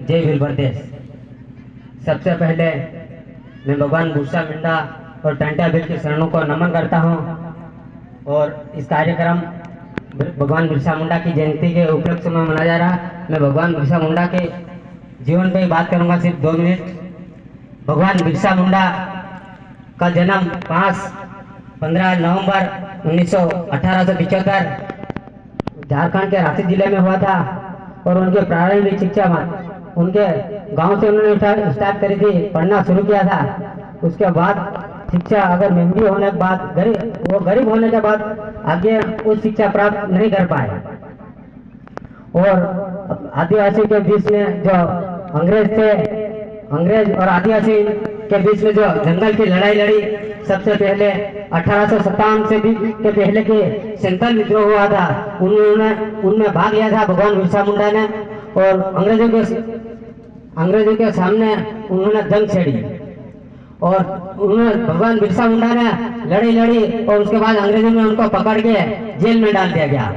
जय भील प्रदेश। सबसे पहले मैं भगवान बिरसा मुंडा और टंट्या भील के शरणों को नमन करता हूं और इस कार्यक्रम भगवान बिरसा मुंडा की जयंती के उपलक्ष्य में मनाया जा रहा। मैं भगवान बिरसा मुंडा के जीवन पे ही बात करूंगा सिर्फ 2 मिनट। भगवान बिरसा मुंडा का जन्म 15 नवंबर 1875 झारखंड के रांची जिले में हुआ था और उनके प्रारंभिक शिक्षा उनके गांव से उन्होंने स्टार्ट करी थी, पढ़ना शुरू किया था। उसके बाद शिक्षा अगर महंगी होने के बाद गरीब होने के बाद आगे उच्च शिक्षा प्राप्त नहीं कर पाए और आदिवासी के बीच में जो अंग्रेज और आदिवासी के बीच में जो जंगल की लड़ाई लड़ी, सबसे पहले 1857 से भी के पहले के सेंट्रल विद्रोह हुआ था, उनमें भाग लिया था भगवान बिरसा मुंडा ने और अंग्रेजों के सामने उन्होंने जंग छेड़ी और उन्होंने भगवान बिरसा मुंडा ने लड़ी और उसके बाद अंग्रेजों ने उनको पकड़ के जेल में डाल दिया गया।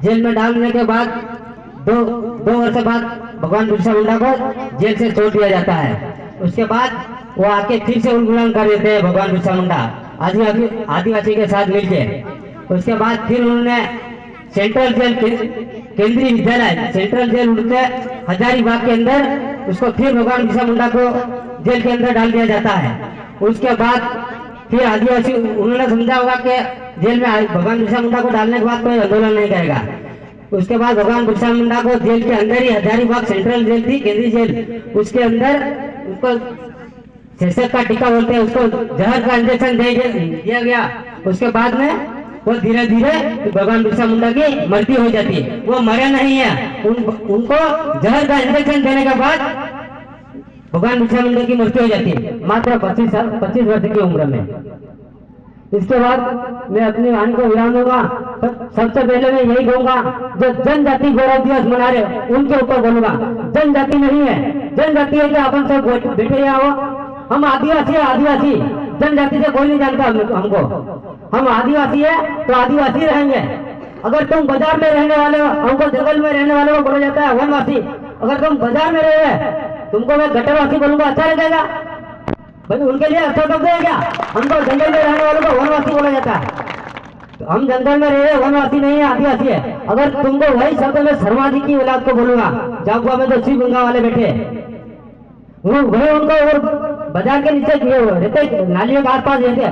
जेल में डालने के बाद दो वर्ष बाद भगवान बिरसा मुंडा को जेल से छोड़ दिया जाता है। उसके बाद वो आके फिर से उन्मूलन कर देते हैं भगवान बिरसा मुंडा आदिवासी के साथ मिलके। उसके बाद फिर उन्होंने सेंट्रल जेल केंद्रीय विद्यालय सेंट्रल जेल उनके हजारीबाग के अंदर उसको फिर भगवान बिरसा मुंडा को जेल के अंदर डाल दिया जाता है। उसके बाद फिर आदिवासी उन्होंने समझा होगा कि जेल में भगवान बिरसा मुंडा को डालने के बाद कोई आंदोलन नहीं करेगा। उसके बाद भगवान बिरसा मुंडा को जेल के अंदर ही हजारीबाग सेंट्रल जेल थी केंद्रीय जेल, उसके अंदर उसको शीर्षक का टीका बोलते हैं, उसको जहर का इंजेक्शन दिया गया। उसके बाद में वो धीरे धीरे भगवान बिरसा मुंडा की मृत्यु हो जाती है। वो मरे नहीं है, उनको जहर का इंजेक्शन देने के बाद भगवान बिरसा मुंडा की मृत्यु हो जाती है मात्र 25 वर्ष की उम्र में। इसके बाद मैं अपनी वाणी को विराम दूंगा। सबसे पहले मैं यही कहूंगा, जो जनजाति गौरव दिवस मना रहे उनके ऊपर बोलूंगा। जनजाति नहीं है, जनजाति है कि अपन सब बैठे हो, हम आदिवासी है। आदिवासी जनजाति से कोई नहीं जानता हमको। हम आदिवासी है तो आदिवासी रहेंगे। अगर तुम बाजार में रहने वाले हो, हमको जंगल में रहने वाले को बोला जाता है वनवासी। अगर तुम बाजार में रहे तुमको मैं गटरवासी बोलूंगा, अच्छा लगेगा भाई? उनके लिए अच्छा शब्द है क्या? हमको जंगल में रहने वालों को वनवासी बोला जाता है। तो हम जंगल में रहे, वनवासी नहीं है, आदिवासी है। अगर तुमको वही शब्द में शर्मा जी की औलाद को बोलूंगा, जागुआ में जो शिव गंगा वाले बैठे वो वही उनको बाजार के नीचे रहते, नालियों के आसपास रहते।